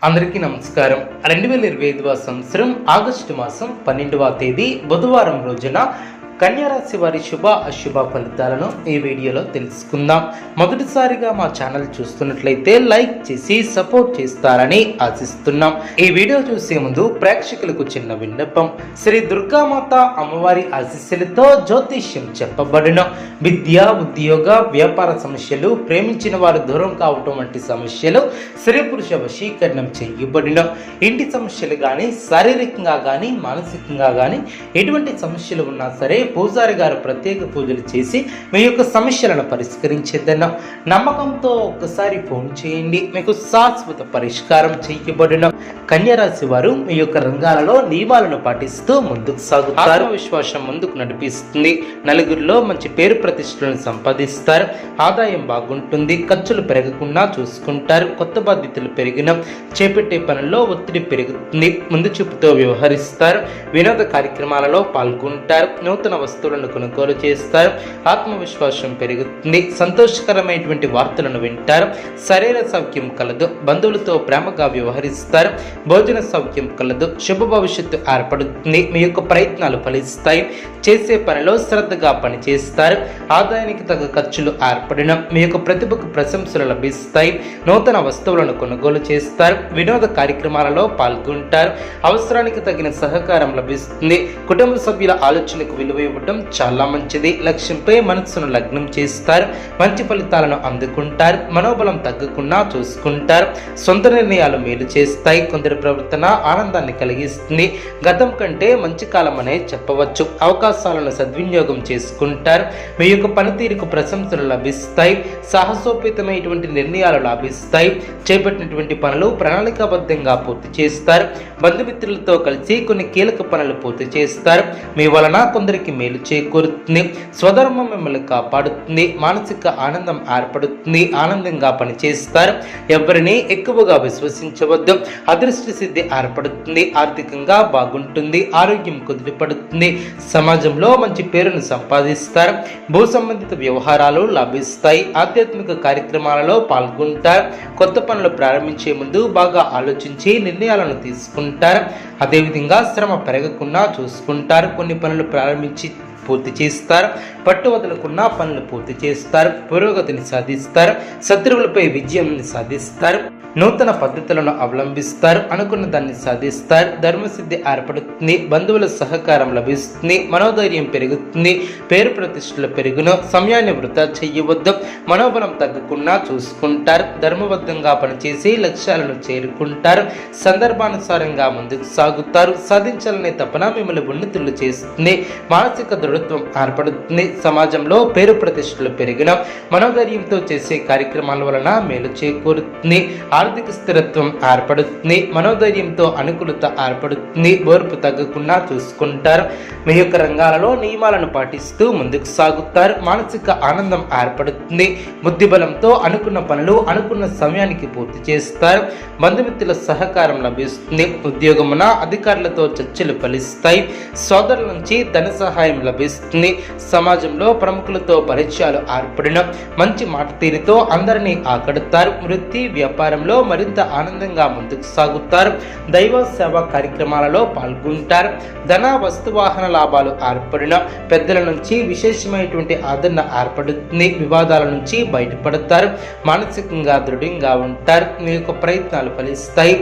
అందరికీ నమస్కారం. 2025 సంవత్సరం ఆగస్టు మాసం 12వ తేదీ బుధవారం రోజున కన్యారాశి వారి శుభ అశుభ ఫలితాలను ఈ వీడియోలో తెలుసుకుందాం. మొదటిసారిగా మా ఛానల్ చూస్తున్నట్లయితే లైక్ చేసి సపోర్ట్ చేస్తారని ఆశిస్తున్నాం. ఈ వీడియో చూసే ముందు ప్రేక్షకులకు చిన్న విన్నపం. శ్రీ దుర్గామాత అమ్మవారి ఆశీస్సులతో జ్యోతిష్యం చెప్పబడిన విద్య, ఉద్యోగ, వ్యాపార సమస్యలు, ప్రేమించిన వారు దూరం కావటం వంటి సమస్యలు, స్త్రీ పురుష వశీకరణం చేయబడిన ఇంటి సమస్యలు కానీ, శారీరకంగా కానీ, మానసికంగా కానీ ఎటువంటి సమస్యలు ఉన్నా సరే పూజారి గారు ప్రత్యేక పూజలు చేసి మీ యొక్క సమస్యలను పరిష్కరించేద్దన్న నమ్మకంతో ఒక్కసారి ఫోన్ చేయండి. మీకు శాశ్వత పరిష్కారం చేయబడిన కన్యారాశి వారు మీ యొక్క రంగాలలో నియమాలను పాటిస్తూ ముందుకు సాగుతారు. ఆత్మవిశ్వాసం ముందుకు నడిపిస్తుంది. నలుగురిలో మంచి పేరు ప్రతిష్టలను సంపాదిస్తారు. ఆదాయం బాగుంటుంది. ఖర్చులు పెరగకుండా చూసుకుంటారు. కొత్త బాధ్యతలు పెరిగిన చేపట్టే పనుల్లో ఒత్తిడి పెరుగుతుంది. ముందు చూపుతో వ్యవహరిస్తారు. వినోద కార్యక్రమాలలో పాల్గొంటారు. నూతన వస్తువులను కొనుగోలు చేస్తారు. ఆత్మవిశ్వాసం పెరుగుతుంది. సంతోషకరమైనటువంటి వార్తలను వింటారు. శరీర సౌఖ్యం కలదు. బంధువులతో ప్రేమగా వ్యవహరిస్తారు. భోజన సౌఖ్యం కలదు. శుభ భవిష్యత్తు ఏర్పడుతుంది. మీ యొక్క ప్రయత్నాలు ఫలిస్తాయి. చేసే పనిలో శ్రద్ధగా పనిచేస్తారు. ఆదాయానికి తగ్గ ఖర్చులు ఏర్పడిన మీ యొక్క ప్రతిభకు ప్రశంసలు లభిస్తాయి. నూతన వస్తువులను కొనుగోలు చేస్తారు. వినోద కార్యక్రమాలలో పాల్గొంటారు. అవసరానికి తగిన సహకారం లభిస్తుంది. కుటుంబ సభ్యుల ఆలోచనకు విలువ ఇవ్వడం చాలా మంచిది. లక్ష్యంపై మనస్సును లగ్నం చేస్తారు. మంచి ఫలితాలను అందుకుంటారు. మనోబలం తగ్గకుండా చూసుకుంటారు. సొంత నిర్ణయాలు మేలు చేస్తాయి. కొందరి ప్రవర్తన ఆనందాన్ని కలిగిస్తుంది. గతం కంటే మంచి కాలం అనే చెప్పవచ్చు. అవకాశాలను సద్వినియోగం చేసుకుంటారు. మీ యొక్క పనితీరుకు ప్రశంసలు లభిస్తాయి. సాహసోపేతమైనటువంటి నిర్ణయాలు లాభిస్తాయి. చేపట్టినటువంటి పనులు ప్రణాళికాబద్ధంగా పూర్తి చేస్తారు. బంధుమిత్రులతో కలిసి కొన్ని కీలక పనులు పూర్తి చేస్తారు. మీ వలన కొందరికి మేలు చేకూరుతుంది. స్వధర్మం మిమ్మల్ని కాపాడుతుంది. మానసిక ఆనందం ఏర్పడుతుంది. ఆనందంగా పనిచేస్తారు. ఎవరిని ఎక్కువగా విశ్వసించవద్దు. అదృష్ట సిద్ధి ఏర్పడుతుంది. ఆర్థికంగా బాగుంటుంది. ఆరోగ్యం కుదిరిపడుతుంది. సమాజంలో మంచి పేరును సంపాదిస్తారు. భూ సంబంధిత వ్యవహారాలు లాభిస్తాయి. ఆధ్యాత్మిక కార్యక్రమాలలో పాల్గొంటారు. కొత్త పనులు ప్రారంభించే ముందు బాగా ఆలోచించి నిర్ణయాలను తీసుకుంటారు. అదేవిధంగా శ్రమ పెరగకుండా చూసుకుంటారు. కొన్ని పనులు ప్రారంభించి పూర్తి చేస్తారు. పట్టు వదలకున్న పనులు పూర్తి చేస్తారు. పురోగతిని సాధిస్తారు. శత్రువులపై విజయం సాధిస్తారు. నూతన పద్ధతులను అవలంబిస్తారు. అనుకున్న దాన్ని సాధిస్తారు. ధర్మసిద్ధి ఏర్పడుతుంది. బంధువుల సహకారం లభిస్తుంది. మనోధైర్యం పెరుగుతుంది. పేరు ప్రతిష్టలు పెరుగును. సమయాన్ని వృధా చేయవద్దు. మనోబలం తగ్గకుండా చూసుకుంటారు. ధర్మబద్ధంగా పనిచేసి లక్ష్యాలను చేరుకుంటారు. సందర్భానుసారంగా ముందుకు సాగుతారు. సాధించాలనే తపన మిమ్మల్ని ఉన్నతులు చేస్తుంది. మానసిక దృఢత్వం ఏర్పడుతుంది. సమాజంలో పేరు ప్రతిష్టలు పెరిగిన మనోధైర్యంతో చేసే కార్యక్రమాల వలన మేలు చేకూరుతుంది. ఆర్థిక స్థిరత్వం ఏర్పడుతుంది. మనోధైర్యంతో అనుకూలత ఏర్పడుతుంది. ఓర్పు తగ్గకుండా చూసుకుంటారు. మీ యొక్క రంగాలలో నియమాలను పాటిస్తూ ముందుకు సాగుతారు. మానసిక ఆనందం ఏర్పడుతుంది. బుద్ధిబలంతో అనుకున్న పనులు అనుకున్న సమయానికి పూర్తి చేస్తారు. బంధుమిత్రుల సహకారం లభిస్తుంది. ఉద్యోగమున అధికారులతో చర్చలు ఫలిస్తాయి. సోదరుల నుంచి ధన సహాయం లభిస్తుంది. సమాజంలో ప్రముఖులతో పరిచయాలు ఏర్పడిన మంచి మాట తీరుతో అందరినీ ఆకడతారు. వృత్తి వ్యాపారంలో మరింత ఆనందంగా ముందుకు సాగుతారు. దైవ సేవా కార్యక్రమాలలో పాల్గొంటారు. ధన వస్తు వాహన లాభాలు ఏర్పడిన పెద్దల నుంచి విశేషమైనటువంటి ఆదరణ ఏర్పడుతుంది. వివాదాల నుంచి బయటపడతారు. మానసికంగా దృఢంగా ఉంటారు. మీ యొక్క ప్రయత్నాలు ఫలిస్తాయి.